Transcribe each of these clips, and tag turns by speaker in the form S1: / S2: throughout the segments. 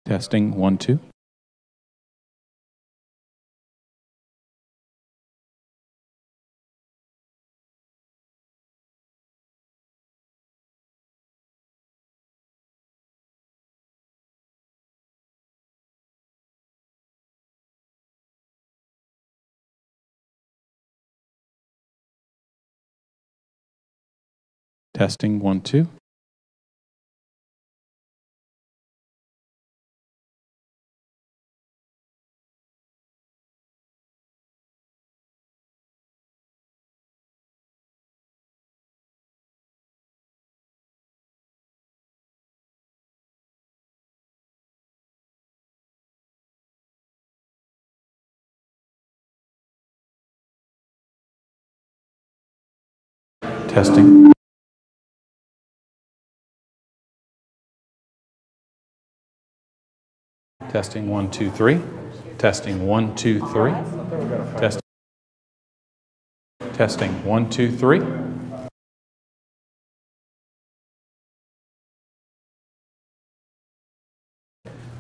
S1: Testing 1 2. Testing 1 2. Testing. Testing 1 2 3. Testing 1 2 3. Testing. Testing 1 2 3.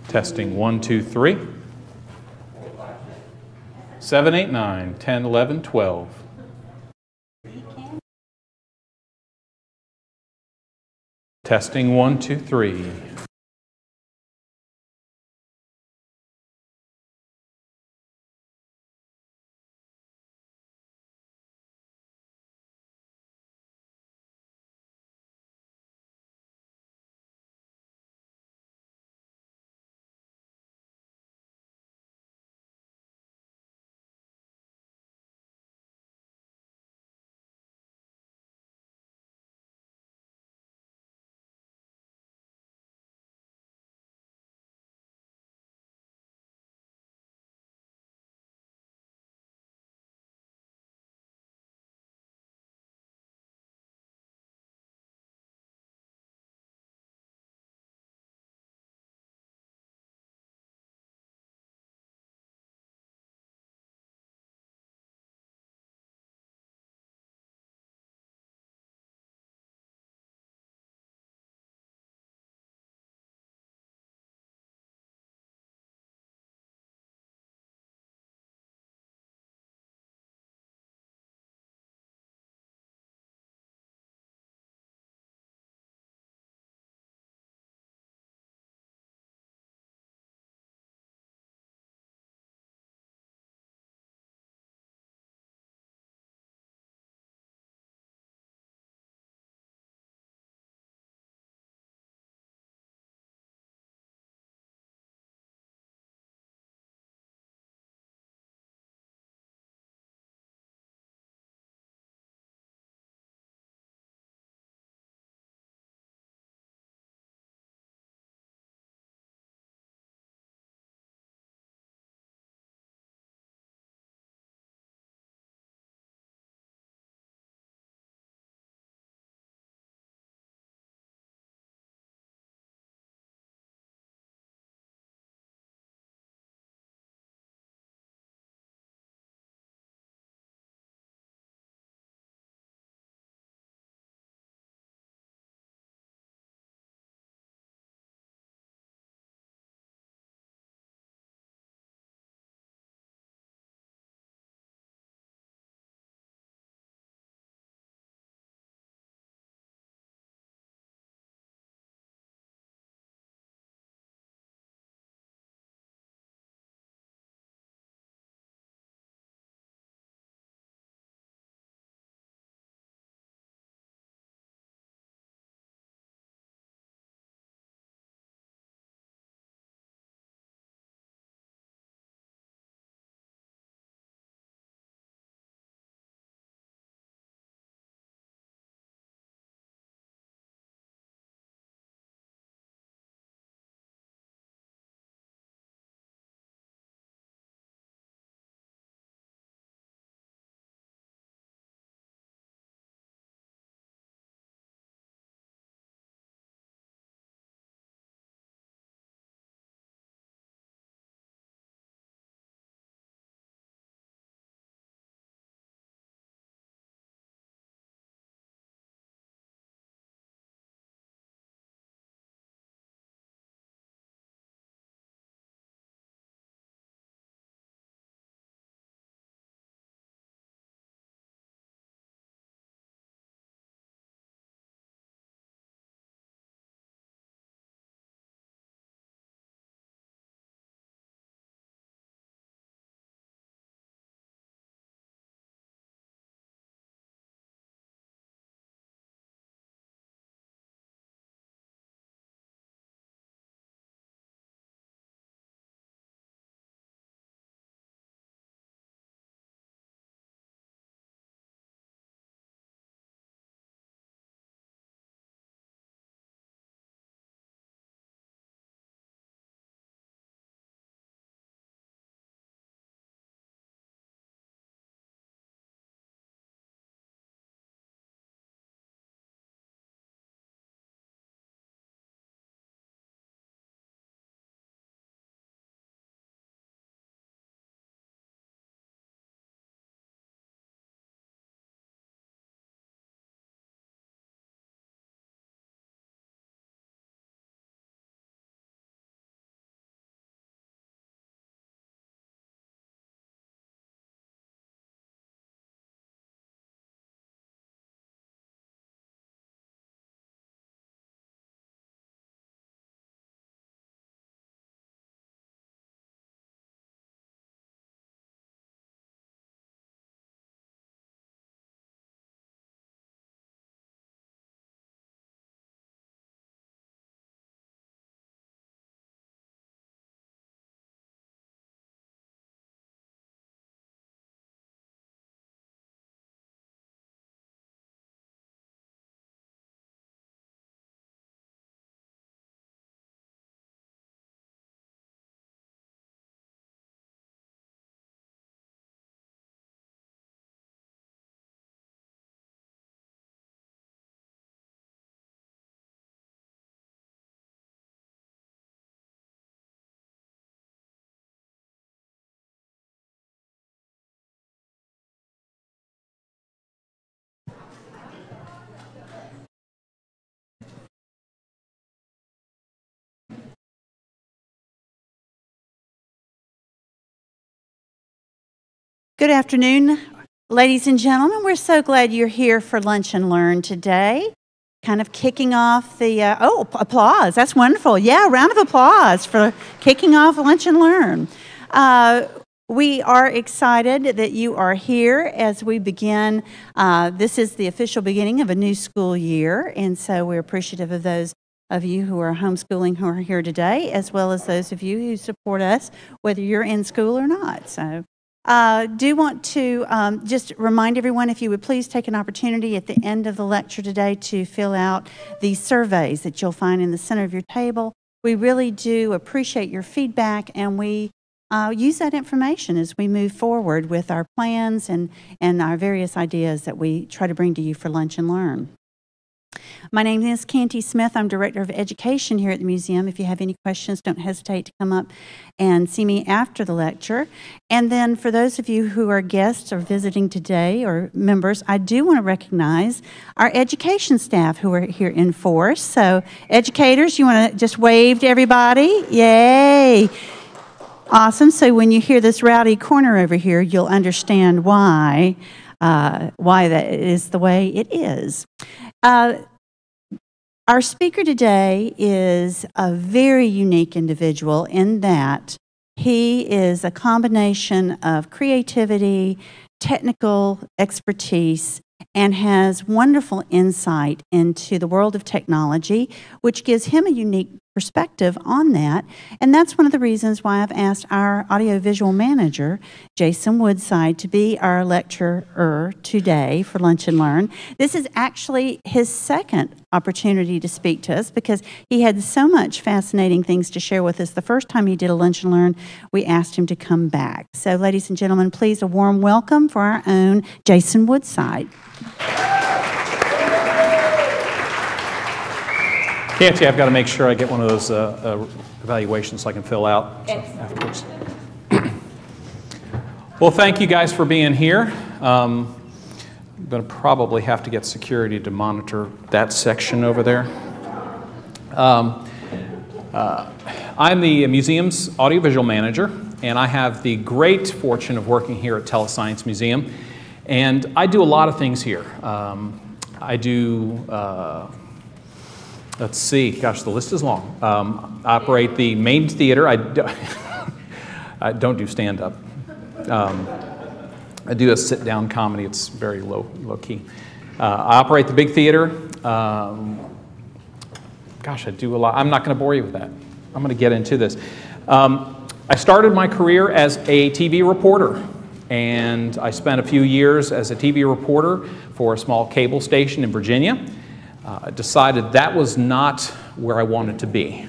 S1: Testing 1 2 3. 7 8 9 10 11 12. Testing 1 2 3.
S2: Good afternoon, ladies and gentlemen. We're so glad you're here for Lunch and Learn today. Kind of kicking off the, applause. That's wonderful. Yeah, round of applause for kicking off Lunch and Learn. We are excited that you are here as we begin. This is the official beginning of a new school year, and so we're appreciative of those of you who are homeschooling who are here today, as well as those of you who support us, whether you're in school or not. So. Do want to just remind everyone, if you would please take an opportunity at the end of the lecture today to fill out these surveys that you'll find in the center of your table. We really do appreciate your feedback, and we use that information as we move forward with our plans and our various ideas that we try to bring to you for Lunch and Learn. My name is Canty Smith. I'm Director of Education here at the museum. If you have any questions, don't hesitate to come up and see me after the lecture. And then for those of you who are guests or visiting today or members, I do want to recognize our education staff who are here in force. So educators, you want to just wave to everybody? Yay! Awesome. So when you hear this rowdy corner over here, you'll understand why that is the way it is. Our speaker today is a very unique individual in that he is a combination of creativity, technical expertise, and has wonderful insight into the world of technology, which gives him a unique perspective on that. And that's one of the reasons why I've asked our audiovisual manager, Jason Woodside, to be our lecturer today for Lunch and Learn. This is actually his second opportunity to speak to us because he had so much fascinating things to share with us. The first time he did a Lunch and Learn, we asked him to come back. So ladies and gentlemen, please a warm welcome for our own Jason Woodside.
S1: Canty, I've got to make sure I get one of those evaluations so I can fill out afterwards. Well, thank you guys for being here. I'm going to probably have to get security to monitor that section over there. I'm the museum's audiovisual manager, and I have the great fortune of working here at Tellus Science Museum. And I do a lot of things here. I do... let's see. Gosh, the list is long. Operate the main theater. I don't do stand-up. I do a sit-down comedy. It's very low key. I operate the big theater. Gosh, I do a lot. I'm not going to bore you with that. I'm going to get into this. I started my career as a TV reporter, and I spent a few years as a TV reporter for a small cable station in Virginia. I decided that was not where I wanted to be.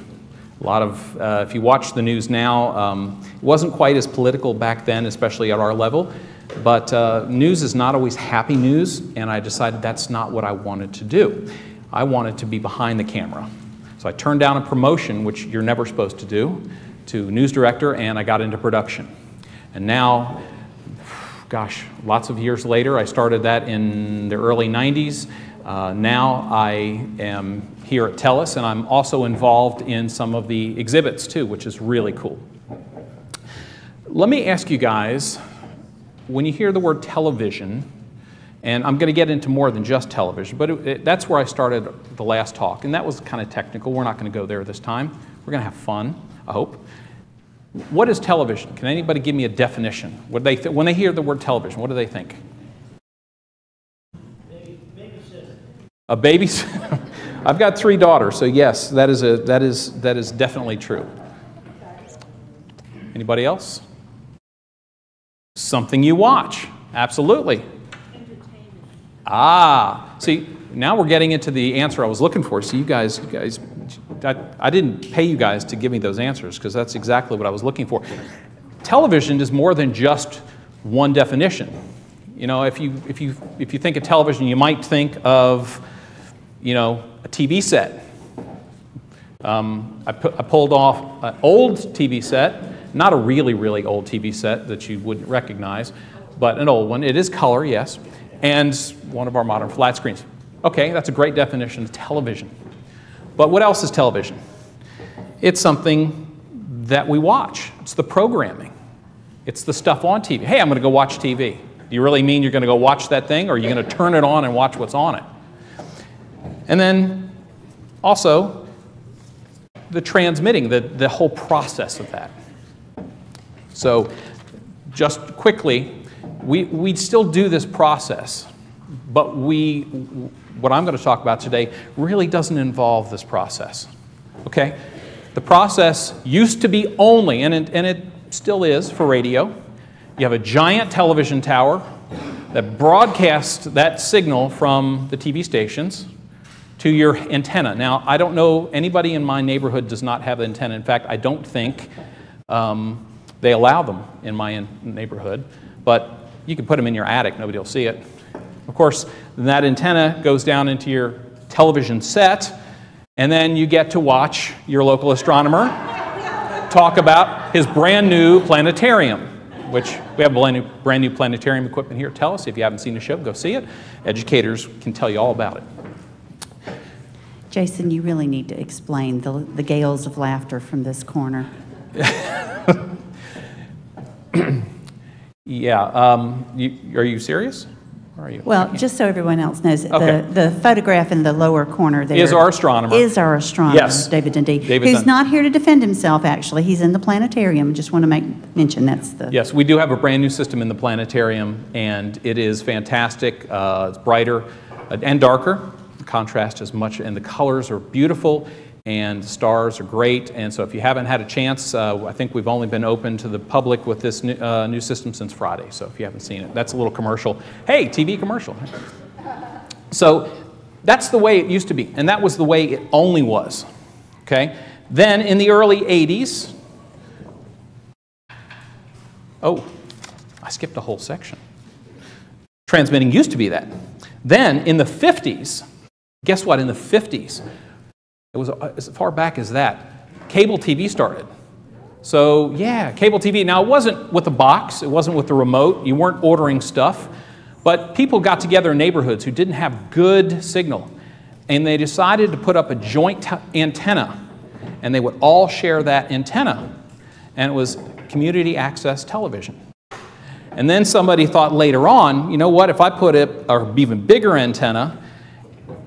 S1: A lot of, if you watch the news now, it wasn't quite as political back then, especially at our level, but news is not always happy news, and I decided that's not what I wanted to do. I wanted to be behind the camera. So I turned down a promotion, which you're never supposed to do, to news director, and I got into production. And now, gosh, lots of years later, I started that in the early 90s. Now I am here at Tellus, and I'm also involved in some of the exhibits too, which is really cool. Let me ask you guys, when you hear the word television, and I'm going to get into more than just television, but that's where I started the last talk, and that was kind of technical. We're not going to go there this time. We're going to have fun, I hope. What is television? Can anybody give me a definition? What do they when they hear the word television, what do they think? A babysitter. I've got 3 daughters, so yes, that is definitely true. Anybody else? Something you watch. Absolutely. See, now we're getting into the answer I was looking for. So you guys, I didn't pay you guys to give me those answers because that's exactly what I was looking for. Television is more than just one definition. You know, if you think of television, you might think of, you know, a TV set. I pulled off an old TV set, not a really, really old TV set that you wouldn't recognize, but an old one. It is color, yes, and one of our modern flat screens. Okay, that's a great definition of television. But what else is television? It's something that we watch. It's the programming. It's the stuff on TV. Hey, I'm going to go watch TV. Do you really mean you're going to go watch that thing, or are you going to turn it on and watch what's on it? And then also the transmitting, the whole process of that. So just quickly, we still do this process, but what I'm going to talk about today really doesn't involve this process. Okay? The process used to be only, and it still is for radio. You have a giant television tower that broadcasts that signal from the TV stations to your antenna. Now, I don't know, anybody in my neighborhood does not have an antenna. In fact, I don't think they allow them in my neighborhood, but you can put them in your attic, nobody will see it. Of course, that antenna goes down into your television set, and then you get to watch your local astronomer talk about his brand new planetarium, which we have brand new planetarium equipment here at Tellus. If you haven't seen the show, go see it. Educators can tell you all about it.
S2: Jason, you really need to explain the gales of laughter from this corner.
S1: Yeah. Are you serious? Or are you?
S2: Well, just so everyone else knows,
S1: okay.
S2: the photograph in the lower corner there
S1: is our astronomer.
S2: Yes. David Dundee, who's not here to defend himself, actually. He's in the planetarium. Just want to mention that's the...
S1: Yes, we do have a brand new system in the planetarium, and it is fantastic. It's brighter and darker. The contrast is much, and the colors are beautiful, and the stars are great. And so if you haven't had a chance, I think we've only been open to the public with this new system since Friday. So if you haven't seen it, that's a little commercial. Hey, TV commercial. So that's the way it used to be, and that was the way it only was. Okay? Then in the early 80s, oh, I skipped a whole section. Transmitting used to be that. Then in the 50s, guess what? In the 50s, it was as far back as that, cable TV started. So yeah, cable TV. Now it wasn't with the box, it wasn't with the remote, you weren't ordering stuff, but people got together in neighborhoods who didn't have good signal, and they decided to put up a joint antenna, and they would all share that antenna, and it was community access television. And then somebody thought later on, you know what, if I put an even bigger antenna,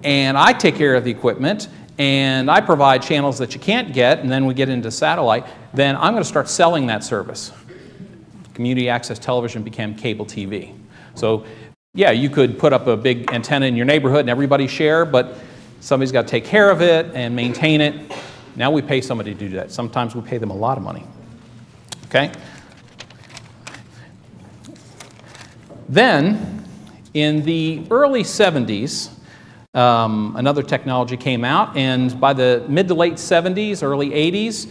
S1: and I take care of the equipment, and I provide channels that you can't get, and then we get into satellite, then I'm going to start selling that service. Community access television became cable TV. So yeah, you could put up a big antenna in your neighborhood and everybody share, but somebody's got to take care of it and maintain it. Now we pay somebody to do that. Sometimes we pay them a lot of money. Okay? Then, in the early 70s, another technology came out, and by the mid to late 70s, early 80s,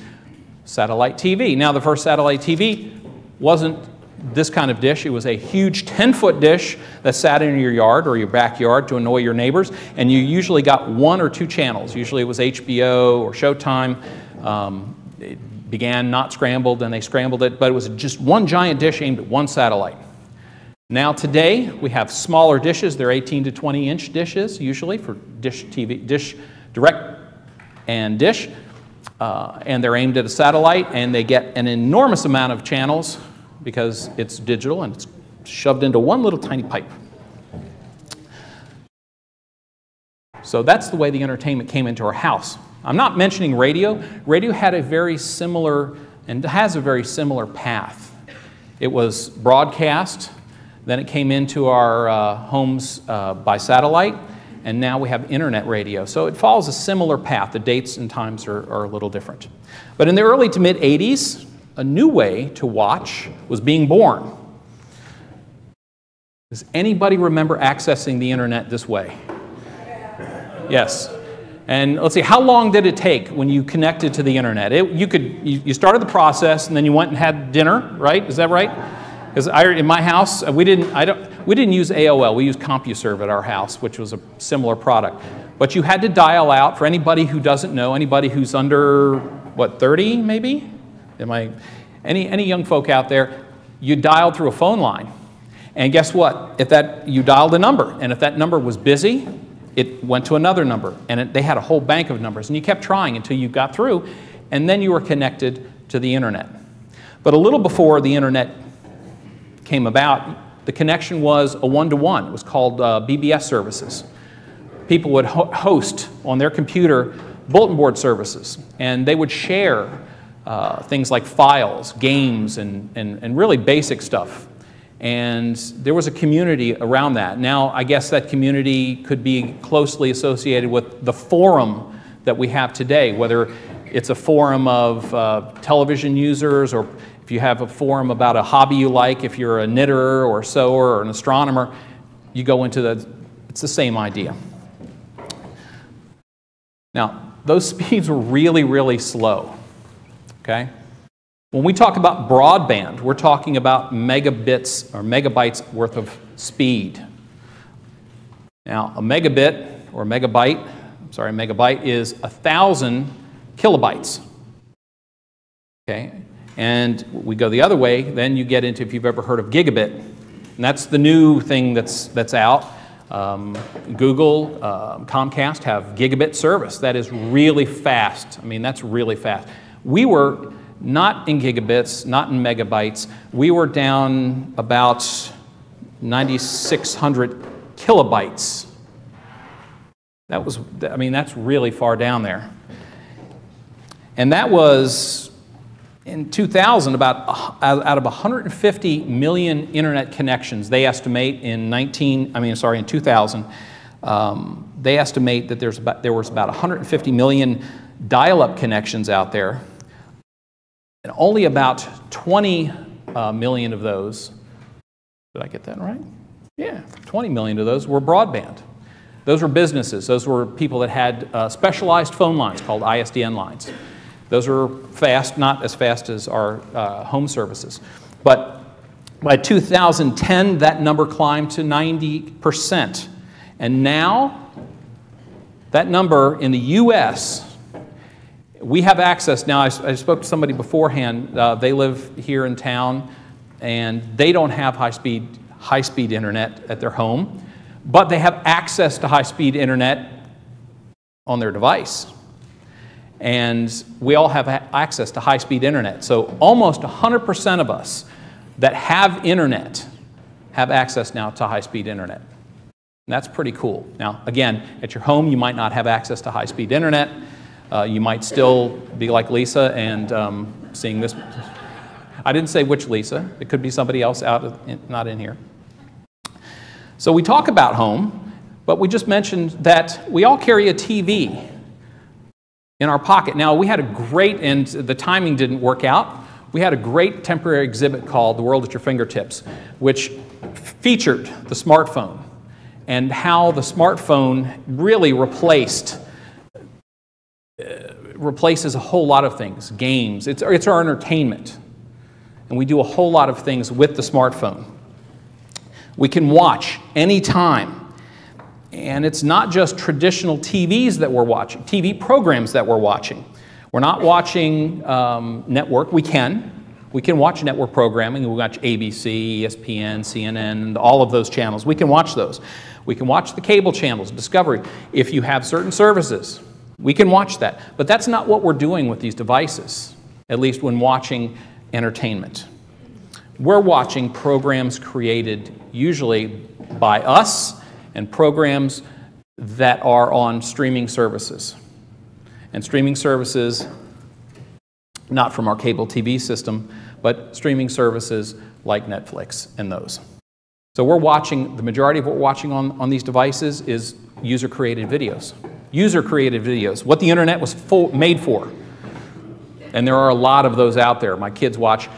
S1: satellite TV. Now, the first satellite TV wasn't this kind of dish. It was a huge 10-foot dish that sat in your yard or your backyard to annoy your neighbors, and you usually got 1 or 2 channels. Usually it was HBO or Showtime. It began not scrambled, and they scrambled it, but it was just one giant dish aimed at one satellite. Now today, we have smaller dishes. They're 18 to 20-inch dishes, usually, for dish TV, dish direct and dish. And they're aimed at a satellite, and they get an enormous amount of channels because it's digital and it's shoved into one little tiny pipe. So that's the way the entertainment came into our house. I'm not mentioning radio. Radio had a very similar, and has a very similar path. It was broadcast. Then it came into our homes by satellite, and now we have internet radio. So it follows a similar path. The dates and times are a little different. But in the early to mid-80s, a new way to watch was being born. Does anybody remember accessing the internet this way? Yes. And let's see, how long did it take when you connected to the internet? You started the process, and then you went and had dinner, right? Is that right? Because in my house, we didn't use AOL. We used CompuServe at our house, which was a similar product. But you had to dial out. For anybody who doesn't know, anybody who's under, what, 30 maybe? Any young folk out there, you dialed through a phone line. And guess what? You dialed a number, and if that number was busy, it went to another number. And they had a whole bank of numbers. And you kept trying until you got through, and then you were connected to the internet. But a little before the internet came about, the connection was a one-to-one. It was called BBS services. People would host on their computer bulletin board services, and they would share things like files, games, and really basic stuff. And there was a community around that. Now, I guess that community could be closely associated with the forum that we have today, whether it's a forum of television users, or if you have a forum about a hobby you like, if you're a knitter or a sewer or an astronomer, you go into it's the same idea. Now, those speeds were really, really slow, okay? When we talk about broadband, we're talking about megabits or megabytes worth of speed. Now, a megabit or megabyte, a megabyte is 1,000 kilobytes. Okay? And we go the other way, then you get into, if you've ever heard of gigabit, and that's the new thing that's out. Google, Comcast have gigabit service. That is really fast. I mean, that's really fast. We were not in gigabits, not in megabytes. We were down about 9,600 kilobytes. That was, I mean, that's really far down there. And that was, in 2000, about out of 150 million internet connections, they estimate in 2000, they estimate that there was about 150 million dial-up connections out there. And only about 20 million of those, did I get that right? Yeah, 20 million of those were broadband. Those were businesses. Those were people that had specialized phone lines called ISDN lines. Those were fast, not as fast as our home services. But by 2010, that number climbed to 90%. And now, that number in the US, we have access now. I spoke to somebody beforehand. They live here in town, and they don't have high-speed internet at their home, but they have access to high-speed internet on their device. And we all have access to high-speed internet. So almost 100% of us that have internet have access now to high-speed internet. And that's pretty cool. Now, again, at your home, you might not have access to high-speed internet. You might still be like Lisa and seeing this. I didn't say which Lisa. It could be somebody else not in here. So we talk about home, but we just mentioned that we all carry a TV in our pocket. Now, we had a great, and the timing didn't work out, we had a great temporary exhibit called The World at Your Fingertips, which featured the smartphone and how the smartphone really replaces a whole lot of things. Games, it's our entertainment. And we do a whole lot of things with the smartphone. We can watch anytime. And it's not just traditional TVs that we're watching, TV programs that we're watching. We're not watching network. We can watch network programming. We watch ABC, ESPN, CNN, all of those channels. We can watch those. We can watch the cable channels, Discovery. If you have certain services, we can watch that. But that's not what we're doing with these devices, at least when watching entertainment. We're watching programs created usually by us and programs that are on streaming services. And streaming services, not from our cable TV system, but streaming services like Netflix and those. So we're watching, the majority of what we're watching on these devices is user-created videos. User-created videos, what the internet was made for. And there are a lot of those out there. My kids watch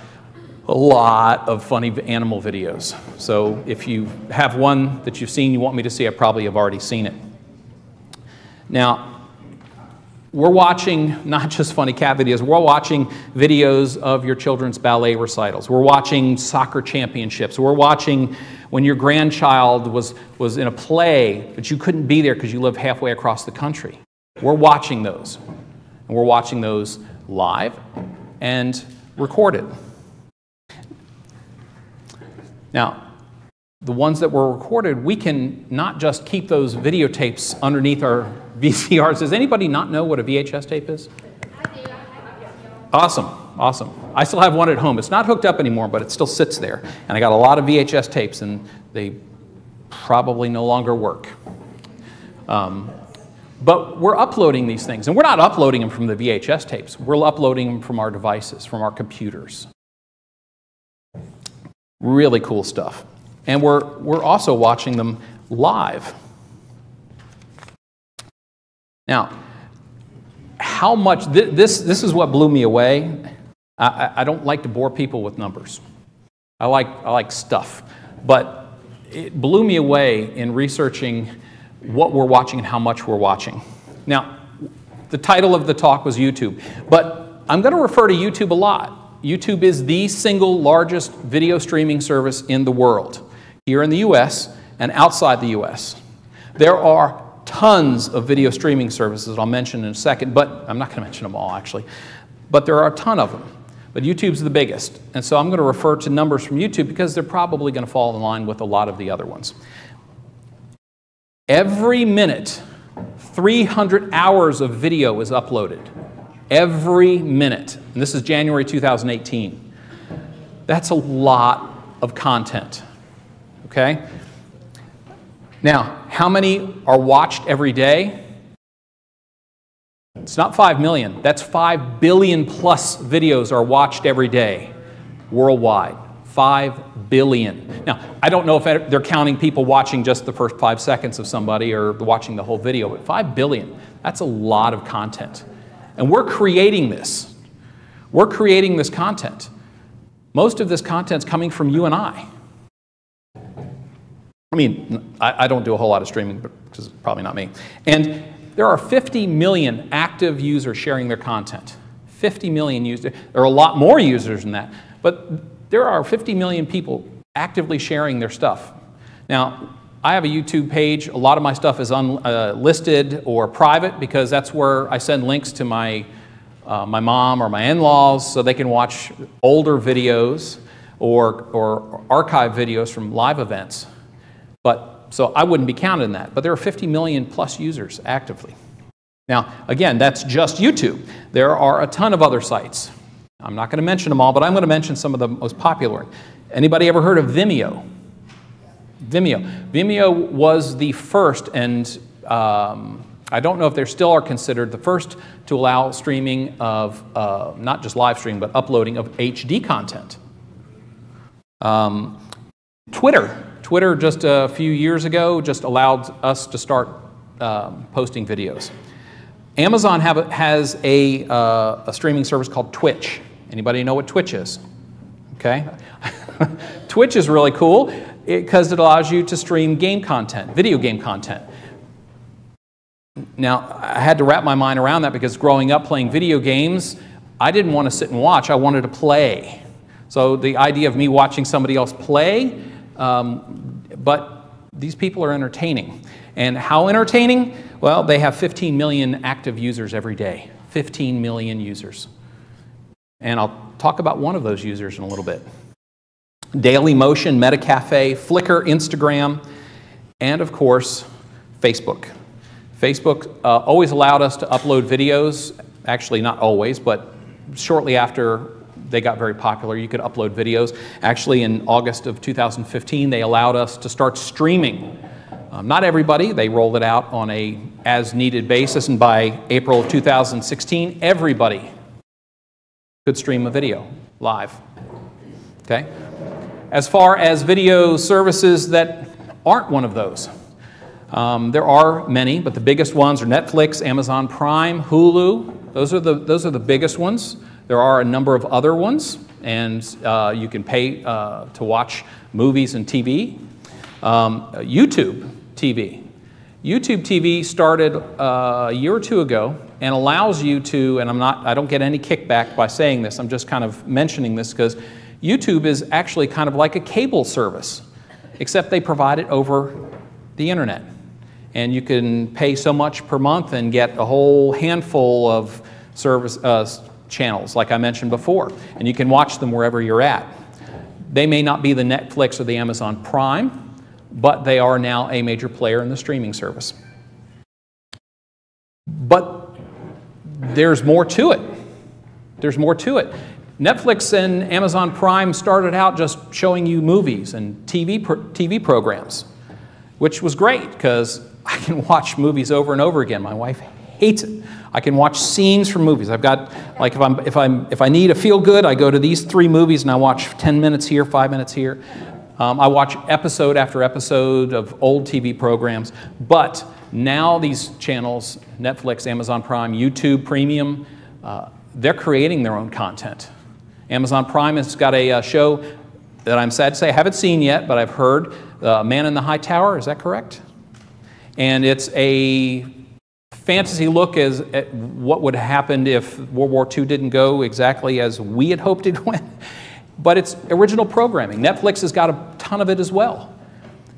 S1: a lot of funny animal videos. So if you have one that you've seen you want me to see, I probably have already seen it. Now, we're watching not just funny cat videos, we're watching videos of your children's ballet recitals. We're watching soccer championships. We're watching when your grandchild was in a play, but you couldn't be there because you live halfway across the country. We're watching those. And we're watching those live and recorded. Now, the ones that were recorded, we can not just keep those videotapes underneath our VCRs. Does anybody not know what a VHS tape is?
S3: I do.
S1: Awesome, awesome. I still have one at home. It's not hooked up anymore, but it still sits there. And I got a lot of VHS tapes, and they probably no longer work. But we're uploading these things, and we're not uploading them from the VHS tapes. We're uploading them from our devices, from our computers. Really cool stuff. And we're also watching them live. Now, how much, this is what blew me away. I don't like to bore people with numbers. I like stuff. But it blew me away in researching what we're watching and how much we're watching. Now, the title of the talk was YouTube, but I'm going to refer to YouTube a lot. YouTube is the single largest video streaming service in the world, here in the US and outside the US. There are tons of video streaming services I'll mention in a second, but I'm not going to mention them all actually, but there are a ton of them. But YouTube's the biggest, and so I'm going to refer to numbers from YouTube because they're probably going to fall in line with a lot of the other ones. Every minute, 300 hours of video is uploaded. Every minute. And this is January 2018. That's a lot of content. Okay? Now, how many are watched every day? It's not 5 million. That's 5 billion plus videos are watched every day worldwide. 5 billion. Now, I don't know if they're counting people watching just the first 5 seconds of somebody or watching the whole video, but 5 billion, that's a lot of content. And we're creating this. We're creating this content. Most of this content's coming from you and I. I mean, I don't do a whole lot of streaming, because it's probably not me. And there are 50 million active users sharing their content. 50 million users. There are a lot more users than that, but there are 50 million people actively sharing their stuff. Now, I have a YouTube page. A lot of my stuff is unlisted or private because that's where I send links to my mom or my in-laws so they can watch older videos or archive videos from live events. So I wouldn't be counted in that. But there are 50 million plus users actively. Now, again, that's just YouTube. There are a ton of other sites. I'm not going to mention them all, but I'm going to mention some of the most popular. Anybody ever heard of Vimeo? Vimeo was the first, and I don't know if they still are considered the first to allow streaming of, not just live stream, but uploading of HD content. Twitter just a few years ago just allowed us to start posting videos. Amazon has a streaming service called Twitch. Anybody know what Twitch is? Okay. Twitch is really cool because it allows you to stream game content, video game content. Now, I had to wrap my mind around that because growing up playing video games, I didn't want to sit and watch, I wanted to play. So the idea of me watching somebody else play, but these people are entertaining. And how entertaining? Well, they have 15 million active users every day. 15 million users. And I'll talk about one of those users in a little bit. Daily Motion, Metacafe, Flickr, Instagram, and of course, Facebook. Facebook always allowed us to upload videos. Actually, not always, but shortly after they got very popular, you could upload videos. Actually, in August of 2015, they allowed us to start streaming. Not everybody, they rolled it out on a as-needed basis, and by April of 2016, everybody could stream a video live. Okay? As far as video services that aren't one of those, there are many, but the biggest ones are Netflix, Amazon Prime, Hulu. Those are the biggest ones. There are a number of other ones, and you can pay to watch movies and TV. YouTube TV. YouTube TV started a year or two ago and allows you to, and I don't get any kickback by saying this, I'm just kind of mentioning this because YouTube is actually kind of like a cable service, except they provide it over the internet. And you can pay so much per month and get a whole handful of service channels, like I mentioned before, and you can watch them wherever you're at. They may not be the Netflix or the Amazon Prime, but they are now a major player in the streaming service. But there's more to it. There's more to it. Netflix and Amazon Prime started out just showing you movies and TV programs, which was great because I can watch movies over and over again. My wife hates it. I can watch scenes from movies. I've got, like, if I need a feel good, I go to these 3 movies and I watch 10 minutes here, 5 minutes here. I watch episode after episode of old TV programs. But now these channels, Netflix, Amazon Prime, YouTube Premium, they're creating their own content. Amazon Prime has got a show that I'm sad to say I haven't seen yet, but I've heard, Man in the High Tower. Is that correct? And it's a fantasy look at what would have happened if World War II didn't go exactly as we had hoped it went. But it's original programming. Netflix has got a ton of it as well.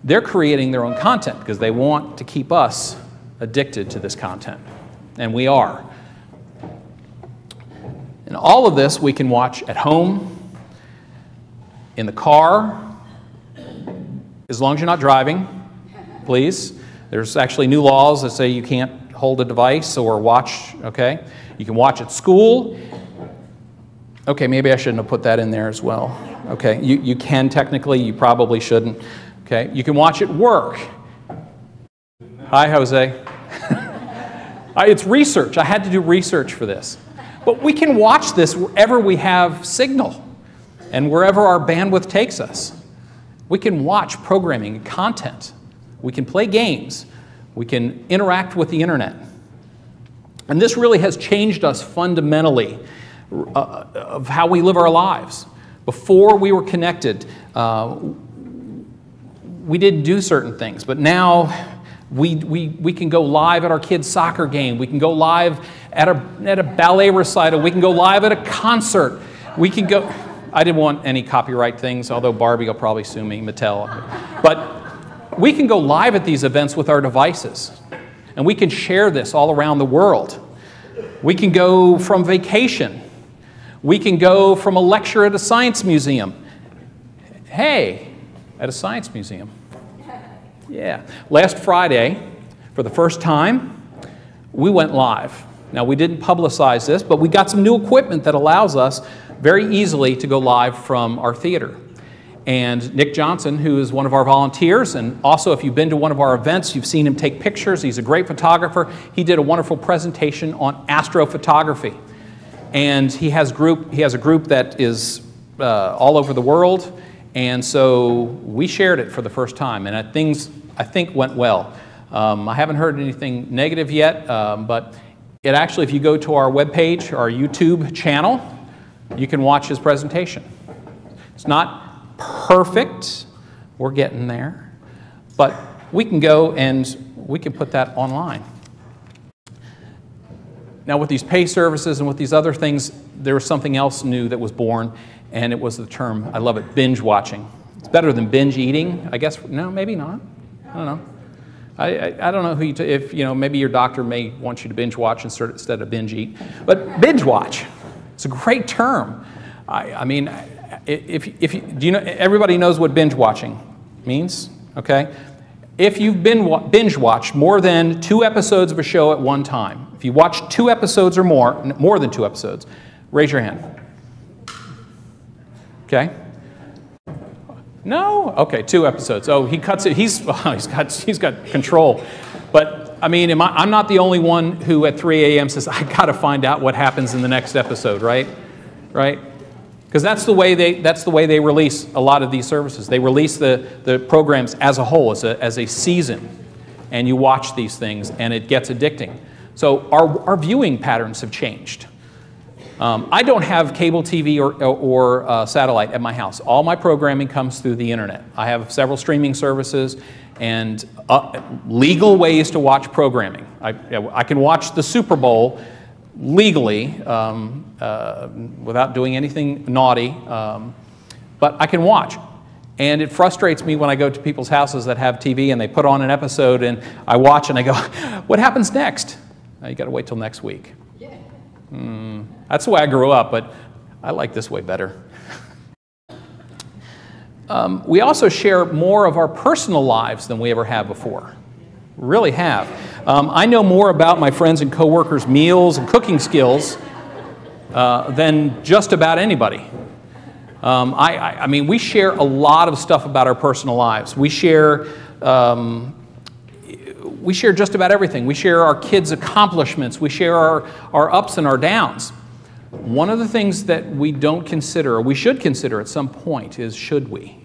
S1: They're creating their own content because they want to keep us addicted to this content. And we are. And all of this we can watch at home, in the car, as long as you're not driving, please. There's actually new laws that say you can't hold a device or watch, okay? You can watch at school. Okay, maybe I shouldn't have put that in there as well. Okay, you can technically, you probably shouldn't. Okay, you can watch at work. Hi, Jose. It's research. I had to do research for this. But we can watch this wherever we have signal and wherever our bandwidth takes us. We can watch programming and content. We can play games. We can interact with the internet. And this really has changed us fundamentally of how we live our lives. Before we were connected, we didn't do certain things, but now we can go live at our kids' soccer game. We can go live at a ballet recital. We can go live at a concert. We can go... I didn't want any copyright things, although Barbie will probably sue me, Mattel. But we can go live at these events with our devices, and we can share this all around the world. We can go from vacation. We can go from a lecture at a science museum. Hey, at a science museum. Yeah. Last Friday, for the first time, we went live. Now, we didn't publicize this, but we got some new equipment that allows us very easily to go live from our theater. And Nick Johnson, who is one of our volunteers, and also if you've been to one of our events, you've seen him take pictures. He's a great photographer. He did a wonderful presentation on astrophotography. And he has a group that is all over the world. And so we shared it for the first time, and things, I think, went well. I haven't heard anything negative yet, but it actually, if you go to our webpage, our YouTube channel, you can watch his presentation. It's not perfect. We're getting there. But we can go and we can put that online. Now, with these pay services and with these other things, there was something else new that was born, and it was the term, I love it, binge watching. It's better than binge eating, I guess. No, maybe not. I don't know. I don't know who if maybe your doctor may want you to binge watch instead of binge eat, but binge watch. It's a great term. I mean, do you know? Everybody knows what binge watching means, okay? If you've binge watched more than 2 episodes of a show at one time, if you watch 2 episodes or more than 2 episodes, raise your hand. Okay. No? Okay, 2 episodes. Oh, he cuts it. He's got control. But I mean, I'm not the only one who at 3 a.m. says, I got to find out what happens in the next episode, right? Right? Because that's the way they release a lot of these services. They release the programs as a whole, as a season, and you watch these things, and it gets addicting. So our viewing patterns have changed. I don't have cable TV or satellite at my house. All my programming comes through the internet. I have several streaming services and legal ways to watch programming. I can watch the Super Bowl legally without doing anything naughty, but I can watch. And it frustrates me when I go to people's houses that have TV and they put on an episode and I watch and I go, what happens next? You got to wait till next week. That's the way I grew up, but I like this way better. We also share more of our personal lives than we ever have before. Really have. I know more about my friends and coworkers' meals and cooking skills than just about anybody. I mean, we share a lot of stuff about our personal lives. We share just about everything. We share our kids' accomplishments. We share our ups and our downs. One of the things that we don't consider, or we should consider at some point, is should we?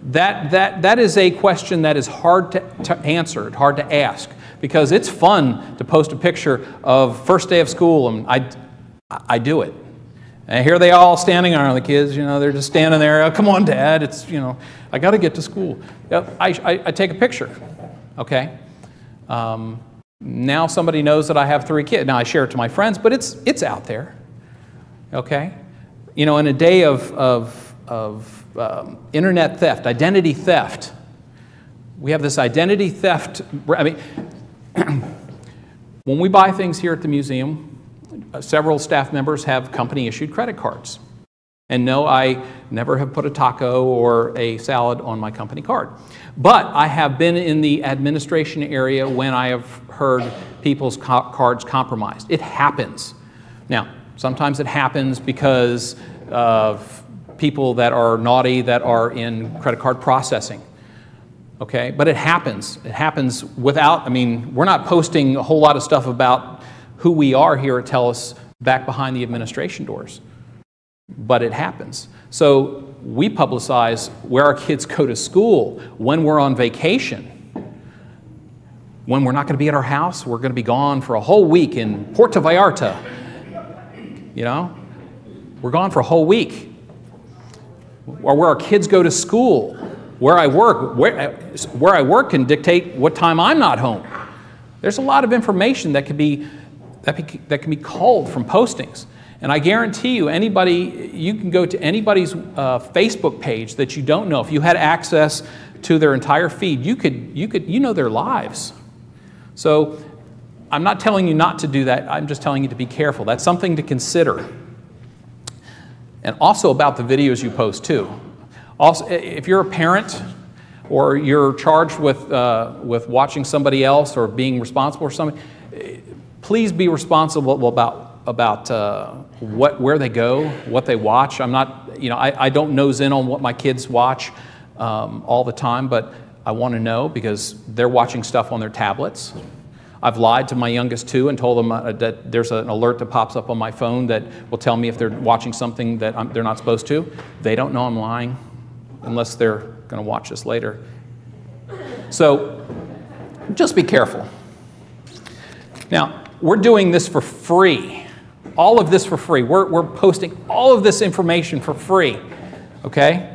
S1: That is a question that is hard to answer, hard to ask, because it's fun to post a picture of first day of school, and I do it. And here they all standing around, the kids, you know, they're just standing there. Oh, come on, Dad, it's, you know, I got to get to school. I take a picture, okay? Now somebody knows that I have 3 kids. Now I share it to my friends, but it's out there, okay? You know, in a day of internet theft, identity theft, we have this identity theft. I mean, when we buy things here at the museum, several staff members have company-issued credit cards. And no, I never have put a taco or a salad on my company card. But I have been in the administration area when I have heard people's cards compromised. It happens. Now, sometimes it happens because of people that are naughty that are in credit card processing. Okay, but it happens. It happens without, I mean, we're not posting a whole lot of stuff about who we are here at Tellus back behind the administration doors. But it happens. So we publicize where our kids go to school, when we're on vacation, when we're not going to be at our house, we're going to be gone for a whole week in Puerto Vallarta. You know, we're gone for a whole week. Or where our kids go to school, where I work. Where I work can dictate what time I'm not home. There's a lot of information that can be culled from postings. And I guarantee you, you can go to anybody's Facebook page that you don't know. If you had access to their entire feed, you know their lives. So I'm not telling you not to do that. I'm just telling you to be careful. That's something to consider. And also about the videos you post too. Also, if you're a parent or you're charged with watching somebody else or being responsible for something, please be responsible about where they go, what they watch. I'm not, you know, I don't nose in on what my kids watch all the time, but I want to know because they're watching stuff on their tablets. I've lied to my youngest 2 and told them that there's an alert that pops up on my phone that will tell me if they're watching something that they're not supposed to. They don't know I'm lying unless they're going to watch this later. So just be careful. Now, we're doing this for free. All of this for free. We're posting all of this information for free. Okay?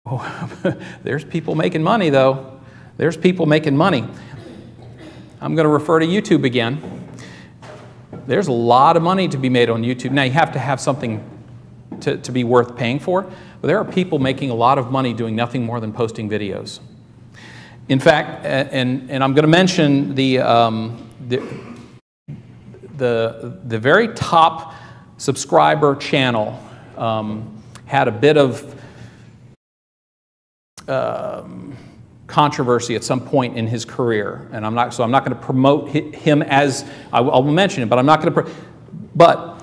S1: Oh, there's people making money, though. There's people making money. I'm going to refer to YouTube again. There's a lot of money to be made on YouTube. Now, you have to have something to be worth paying for, but there are people making a lot of money doing nothing more than posting videos. In fact, and I'm going to mention the very top subscriber channel had a bit of controversy at some point in his career, and I'm not going to promote him as I will mention it, but I'm not going to. But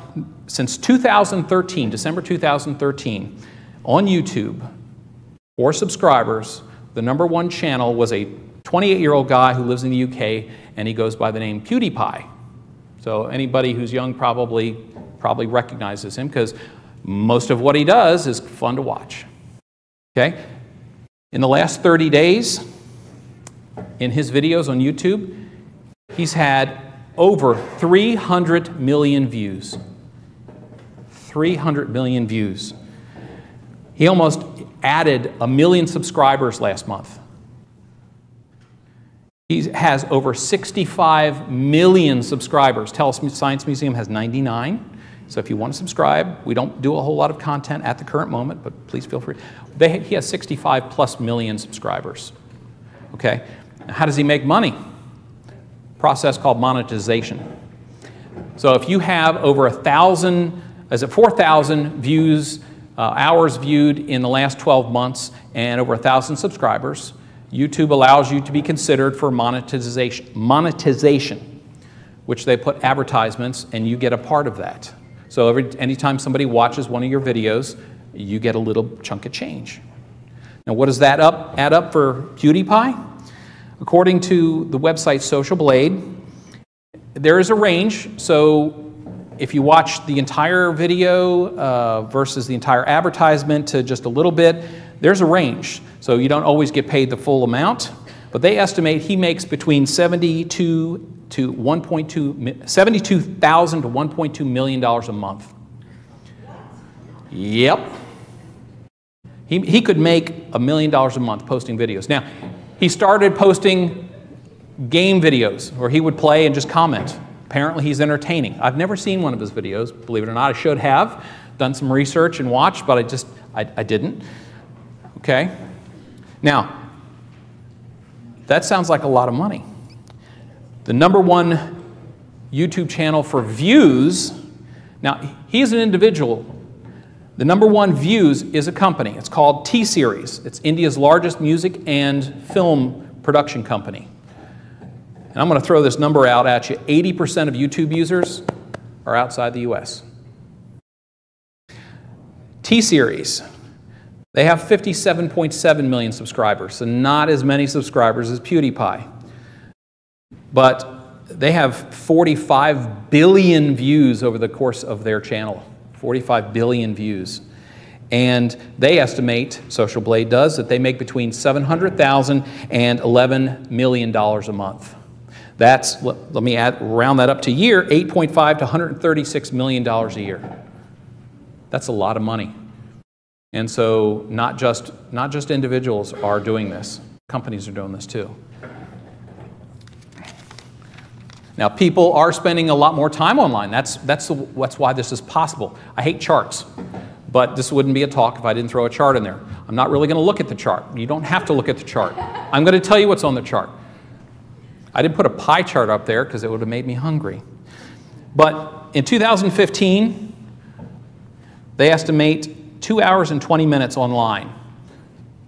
S1: since 2013, December 2013, on YouTube, for subscribers, the #1 channel was a 28-year-old guy who lives in the UK, and he goes by the name Pewdiepie. So anybody who's young probably recognizes him because most of what he does is fun to watch. Okay? In the last 30 days, in his videos on YouTube, he's had over 300 million views. 300 million views. He almost added 1 million subscribers last month. He has over 65 million subscribers. Tellus Science Museum has 99. So if you want to subscribe, we don't do a whole lot of content at the current moment, but please feel free. He has 65+ million subscribers. Okay? Now, how does he make money? Process called monetization. So if you have over 4,000 views, hours viewed in the last 12 months, and over 1,000 subscribers, YouTube allows you to be considered for monetization. which they put advertisements, and you get a part of that. So anytime somebody watches one of your videos, you get a little chunk of change. Now, what does that add up for Pewdiepie? According to the website Social Blade, there is a range. So if you watch the entire video versus the entire advertisement to just a little bit, there's a range. So you don't always get paid the full amount, but they estimate he makes between $72,000 to $1.2 million a month. Yep. He could make $1 million a month posting videos. Now, he started posting game videos where he would play and just comment. Apparently, he's entertaining. I've never seen one of his videos, believe it or not. I should have done some research and watched, but I didn't. Okay? Now, that sounds like a lot of money. The #1 YouTube channel for views, now, he's an individual. The #1 views is a company. It's called T-Series. It's India's largest music and film production company. And I'm going to throw this number out at you. 80% of YouTube users are outside the US. T-Series, they have 57.7 million subscribers, so not as many subscribers as Pewdiepie. But they have 45 billion views over the course of their channel. 45 billion views. And they estimate, Social Blade does, that they make between $700,000 and $11 million a month. That's, let me round that up to year, $8.5 to $136 million a year. That's a lot of money. And so not just individuals are doing this. Companies are doing this too. Now, people are spending a lot more time online. That's why this is possible. I hate charts, but this wouldn't be a talk if I didn't throw a chart in there. I'm not really going to look at the chart. You don't have to look at the chart. I'm going to tell you what's on the chart. I didn't put a pie chart up there because it would have made me hungry. But in 2015, they estimate 2 hours and 20 minutes online.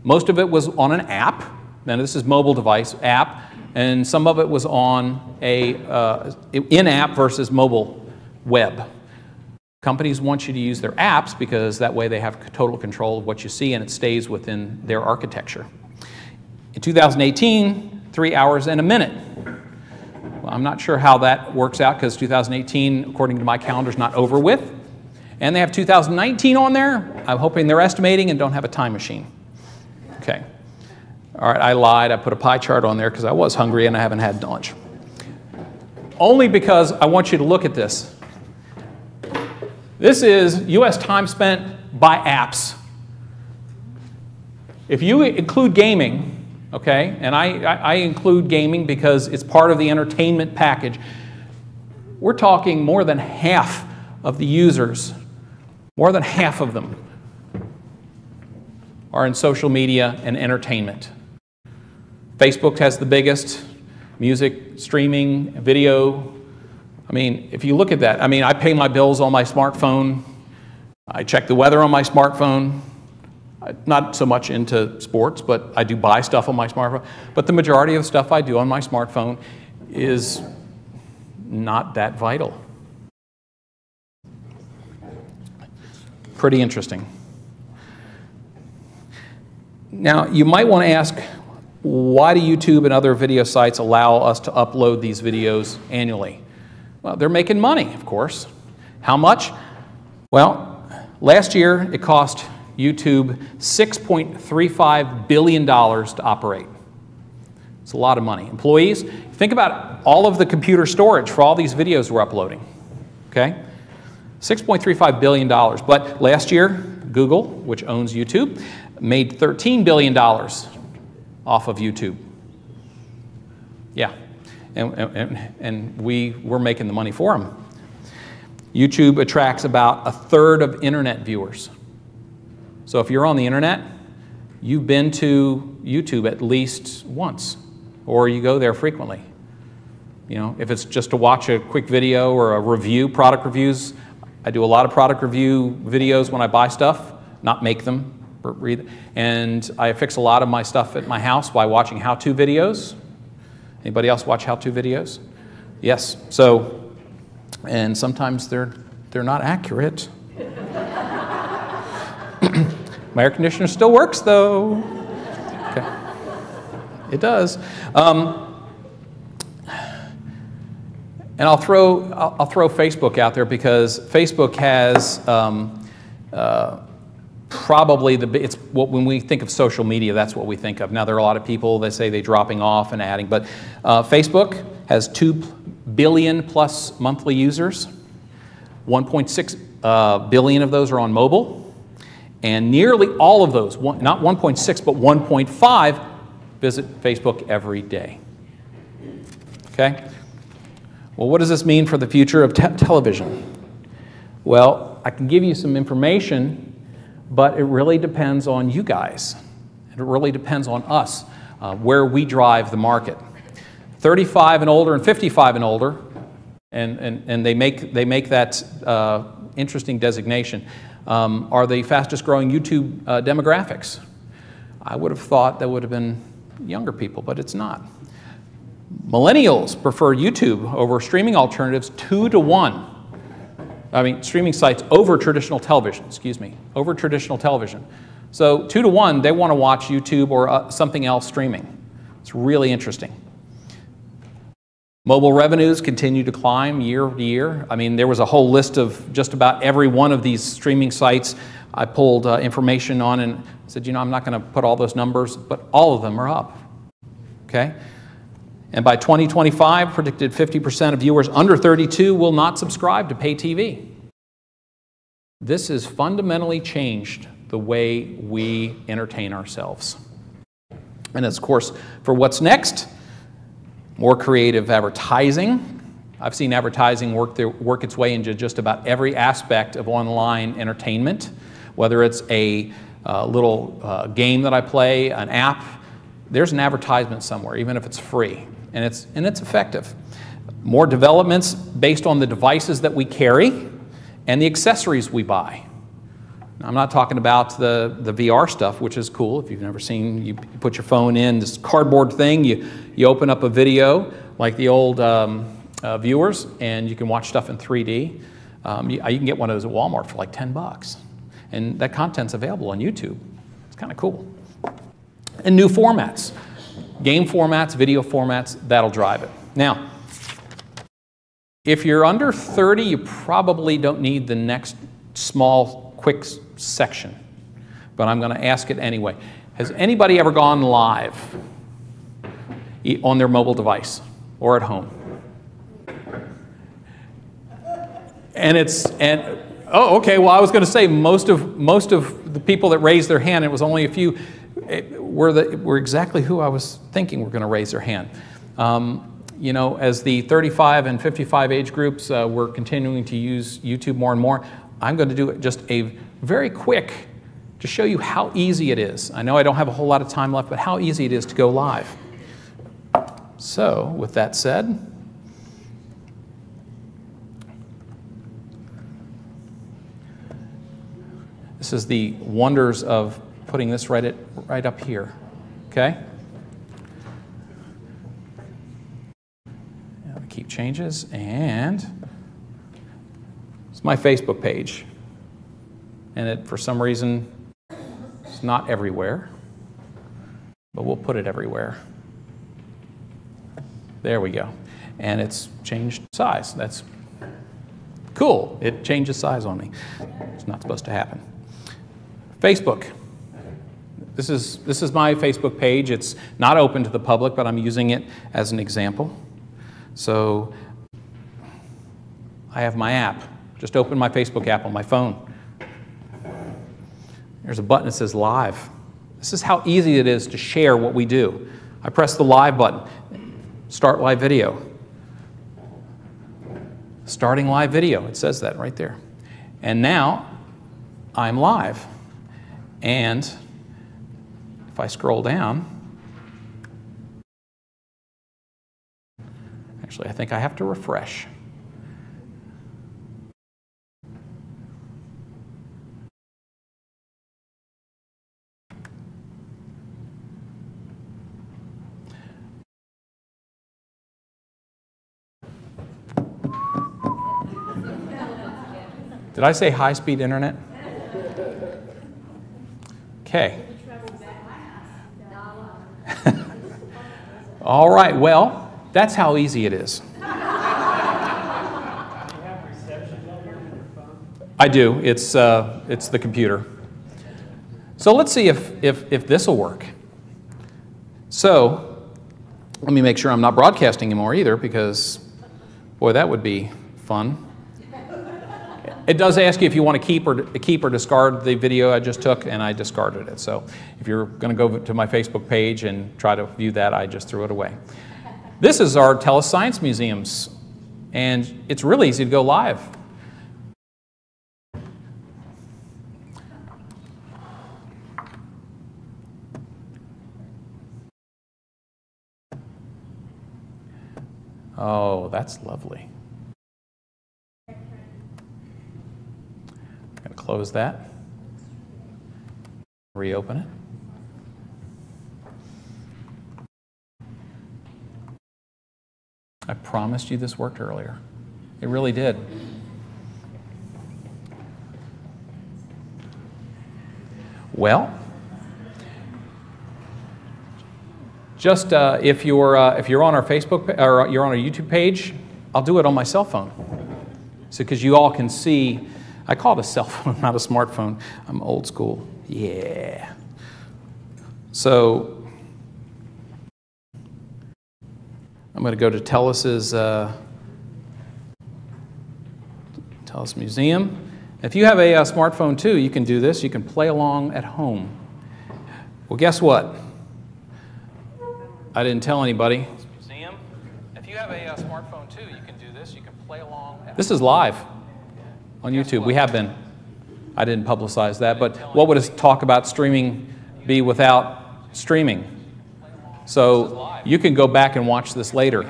S1: Most of it was on an app. Now, this is mobile device app. And some of it was on a in-app versus mobile web. Companies want you to use their apps because that way they have total control of what you see and it stays within their architecture. In 2018, 3 hours and a minute. Well, I'm not sure how that works out because 2018, according to my calendar, is not over with. And they have 2019 on there. I'm hoping they're estimating and don't have a time machine. Okay. All right, I lied. I put a pie chart on there because I was hungry and I haven't had lunch. Only because I want you to look at this. This is US time spent by apps. If you include gaming, okay, and I include gaming because it's part of the entertainment package, we're talking more than half of the users, more than half of them are in social media and entertainment. Facebook has the biggest, music, streaming, video. I mean, if you look at that, I mean, I pay my bills on my smartphone. I check the weather on my smartphone. I'm not so much into sports, but I do buy stuff on my smartphone. But the majority of stuff I do on my smartphone is not that vital. Pretty interesting. Now, you might want to ask, why do YouTube and other video sites allow us to upload these videos annually? Well, they're making money, of course. How much? Well, last year it cost YouTube $6.35 billion to operate. It's a lot of money. Employees, think about all of the computer storage for all these videos we're uploading. Okay? $6.35 billion. But last year, Google, which owns YouTube, made $13 billion off of YouTube. Yeah, and we're making the money for them. YouTube attracts about 1/3 of internet viewers. So if you're on the internet, you've been to YouTube at least once, or you go there frequently. You know, if it's just to watch a quick video or a review, product reviews, I do a lot of product review videos when I buy stuff, not make them. And I fix a lot of my stuff at my house by watching how-to videos. Anybody else watch how-to videos? Yes. So, and sometimes they're not accurate. My air conditioner still works, though. Okay. It does. And I'll throw Facebook out there because Facebook has probably it's what, when we think of social media, that's what we think of. Now there are a lot of people that say they're dropping off and adding, but Facebook has 2 billion plus monthly users. 1.6 billion of those are on mobile. And nearly all of those, not 1.6, but 1.5, visit Facebook every day. Okay? Well, what does this mean for the future of television? Well, I can give you some information, but it really depends on you guys. It really depends on us, where we drive the market. 35 and older and 55 and older, and they make that interesting designation, are the fastest growing YouTube demographics. I would have thought that would have been younger people, but it's not. Millennials prefer YouTube over streaming alternatives 2 to 1. I mean, streaming sites over traditional television, excuse me, over traditional television. So 2 to 1, they want to watch YouTube or something else streaming. It's really interesting. Mobile revenues continue to climb year to year. I mean, there was a whole list of just about every one of these streaming sites I pulled information on and said, you know, I'm not going to put all those numbers, but all of them are up. Okay? And by 2025, predicted 50% of viewers under 32 will not subscribe to pay TV. This has fundamentally changed the way we entertain ourselves. And of course, for what's next, more creative advertising. I've seen advertising work its way into just about every aspect of online entertainment, whether it's a little game that I play, an app. There's an advertisement somewhere, even if it's free, and it's effective. More developments based on the devices that we carry and the accessories we buy. Now, I'm not talking about the VR stuff, which is cool. If you've never seen, you put your phone in this cardboard thing, you open up a video like the old viewers, and you can watch stuff in 3D. You can get one of those at Walmart for like 10 bucks. And that content's available on YouTube. It's kind of cool. And new formats. Game formats, video formats, that'll drive it. Now, if you're under 30, you probably don't need the next small, quick section. But I'm going to ask it anyway. Has anybody ever gone live on their mobile device or at home? Oh, okay. Well, I was going to say most of the people that raised their hand, it was only a few, were exactly who I was thinking were going to raise their hand. You know, as the 35 and 55 age groups, we're continuing to use YouTube more and more. I'm going to do just a very quick to show you how easy it is. I know I don't have a whole lot of time left, but how easy it is to go live. So, with that said, this is the wonders of putting this right up here, okay? Keep changes, and it's my Facebook page. And it, for some reason, it's not everywhere, but we'll put it everywhere. There we go. And it's changed size. That's cool. It changes size on me. It's not supposed to happen. Facebook. This is my Facebook page. It's not open to the public, but I'm using it as an example. So I have my app. Just open my Facebook app on my phone. There's a button that says live. This is how easy it is to share what we do. I press the live button. Start live video. Starting live video. It says that right there. And now I'm live. And if I scroll down, actually, I think I have to refresh. Did I say high-speed internet? Okay. All right, well, that's how easy it is. I do. It's the computer. So let's see if this will work. So let me make sure I'm not broadcasting anymore either, because, boy, that would be fun. It does ask you if you want to keep or discard the video I just took, and I discarded it. So if you're going to go to my Facebook page and try to view that, I just threw it away. This is our Tellus Science Museums, and it's really easy to go live. Oh, that's lovely. I'm going to close that, reopen it. I promised you this worked earlier. It really did. Well, just if you're on our Facebook or you're on our YouTube page, I'll do it on my cell phone. So because you all can see, I call it a cell phone, not a smartphone. I'm old school. Yeah. So I'm going to go to Tellus's Tellus Museum. If you have a smartphone too, you can do this. You can play along at home. Well, guess what? I didn't tell anybody. Museum. If you have a smartphone too, you can do this. You can play along. This is live on YouTube. We have been. I didn't publicize that, but what would a talk about streaming be without streaming? So you can go back and watch this later.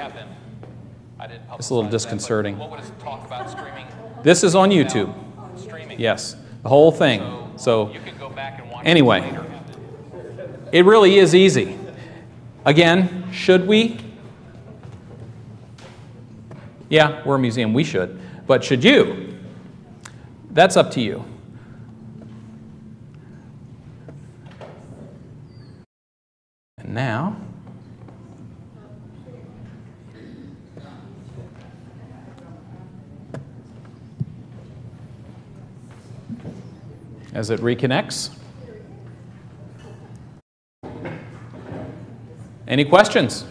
S1: It's a little disconcerting. This is on YouTube. Yes, the whole thing. So anyway, it really is easy. Again, should we? Yeah, we're a museum. We should. But should you? That's up to you. And now, as it reconnects. Any questions?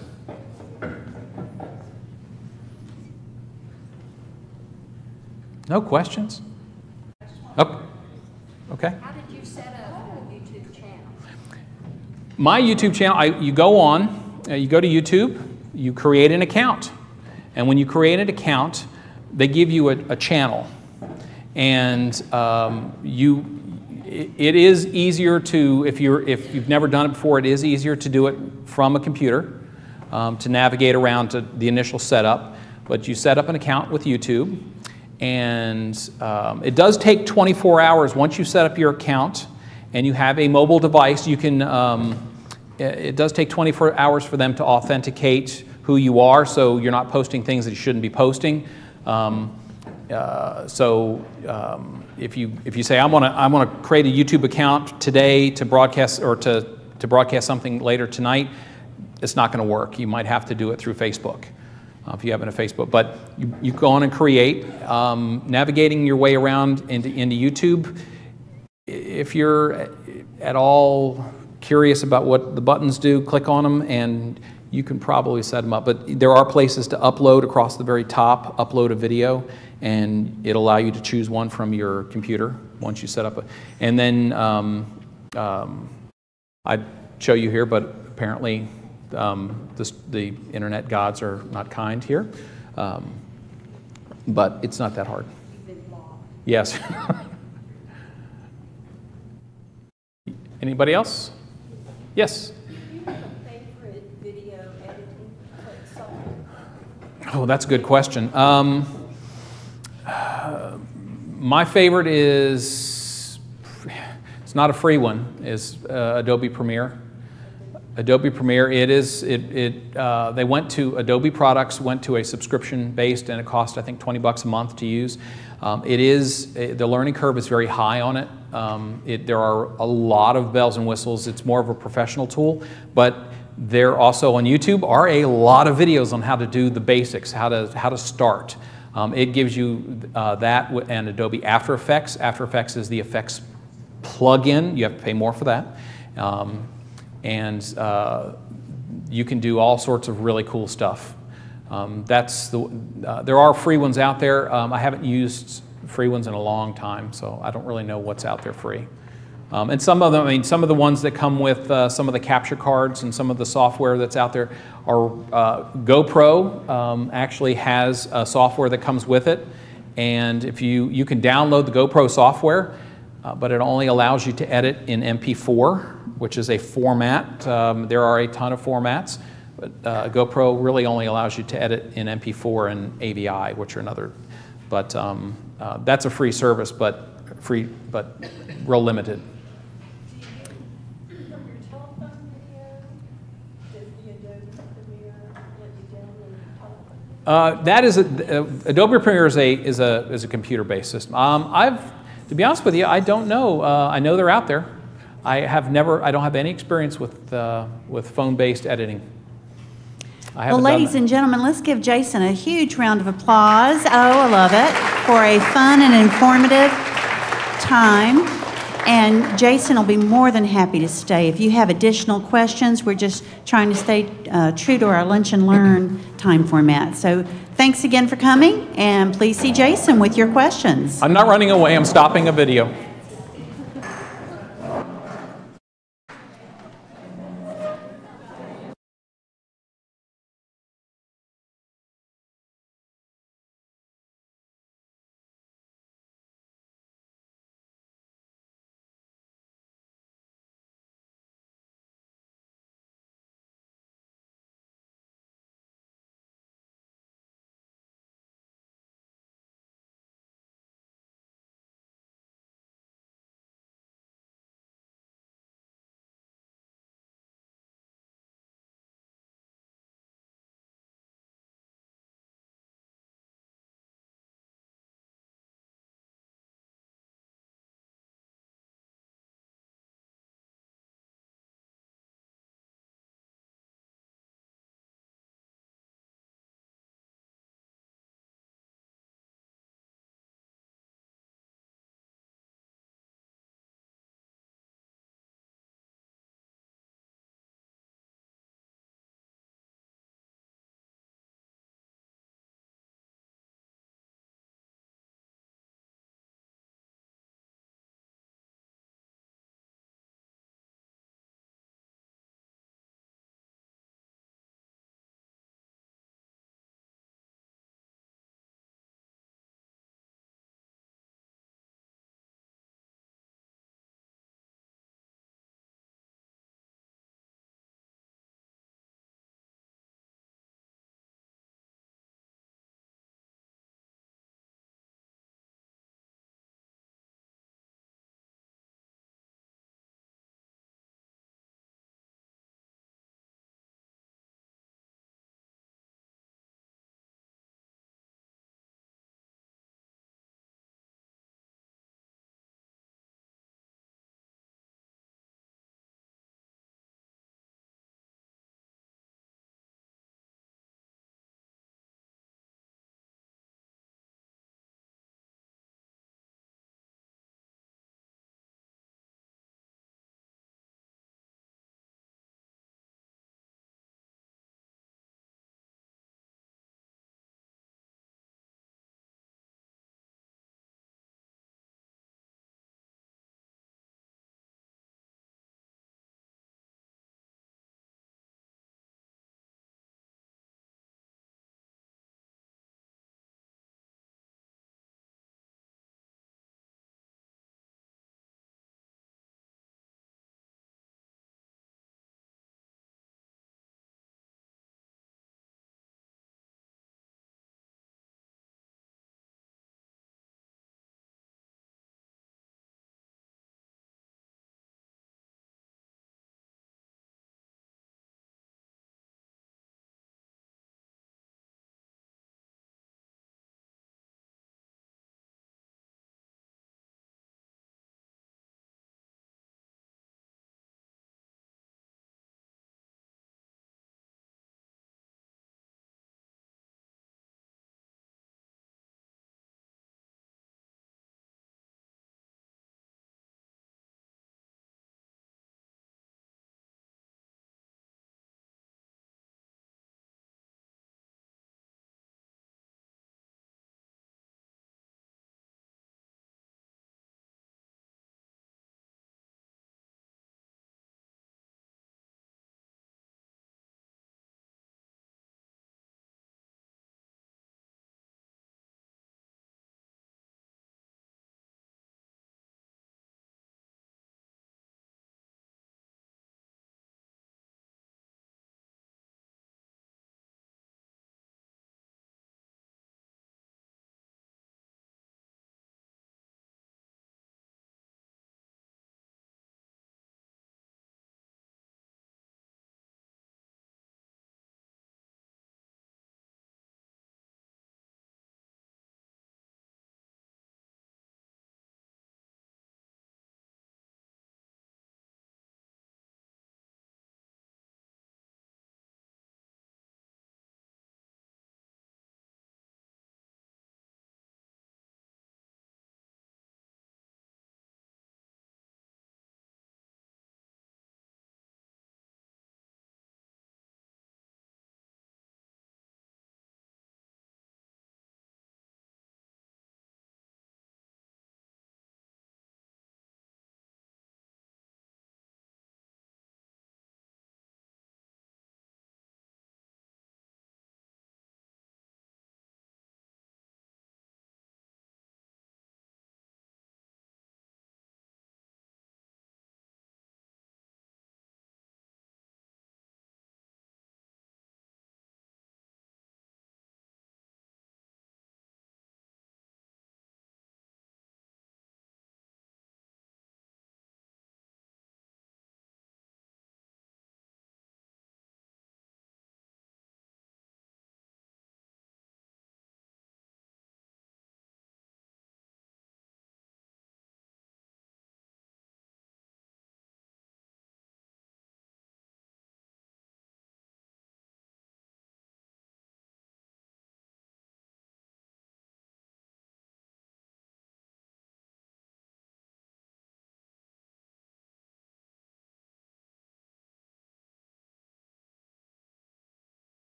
S1: No questions? Oh, okay.
S3: How did you set up a YouTube channel?
S1: My YouTube channel, you go on, you go to YouTube, you create an account. And when you create an account, they give you a channel. And it is easier to, if you've never done it before, it is easier to do it from a computer, to navigate around to the initial setup. But you set up an account with YouTube, and it does take 24 hours. Once you set up your account and you have a mobile device, you can, it does take 24 hours for them to authenticate who you are, so you're not posting things that you shouldn't be posting. If you say I want to create a YouTube account today to broadcast or to broadcast something later tonight, it's not going to work. You might have to do it through Facebook if you have a Facebook. But you go on and create, navigating your way around into YouTube. If you're at all curious about what the buttons do, click on them and you can probably set them up. But there are places to upload across the very top, upload a video, and it'll allow you to choose one from your computer once you set up it. And then I'd show you here, but apparently the internet gods are not kind here. But it's not that hard. Yes. Anybody else? Yes? Oh, that's a good question. My favorite is, it's not a free one, is Adobe Premiere. Adobe Premiere, they went to, Adobe products went to a subscription-based, and it cost, I think, 20 bucks a month to use. The learning curve is very high on it. There are a lot of bells and whistles. It's more of a professional tool, but there also on YouTube are a lot of videos on how to do the basics, how to start. It gives you that and Adobe After Effects. After Effects is the effects plug-in. You have to pay more for that. You can do all sorts of really cool stuff. There are free ones out there. I haven't used free ones in a long time, so I don't really know what's out there free. And some of them, some of the ones that come with some of the capture cards and some of the software that's out there are GoPro actually has a software that comes with it, and if you can download the GoPro software, but it only allows you to edit in MP4, which is a format. There are a ton of formats, but GoPro really only allows you to edit in MP4 and AVI, which are another. But that's a free service, but real limited.
S3: From your telephone video, does the Adobe Premiere let you download telephone?
S1: That is Adobe Premiere is a computer-based system. To be honest with you, I don't know. I know they're out there. I don't have any experience with phone-based editing.
S2: Well, ladies and gentlemen, let's give Jason a huge round of applause. Oh, I love it, for a fun and informative time. And Jason will be more than happy to stay. If you have additional questions, we're just trying to stay true to our Lunch and Learn time format. So thanks again for coming, and please see Jason with your questions.
S1: I'm not running away. I'm stopping a video.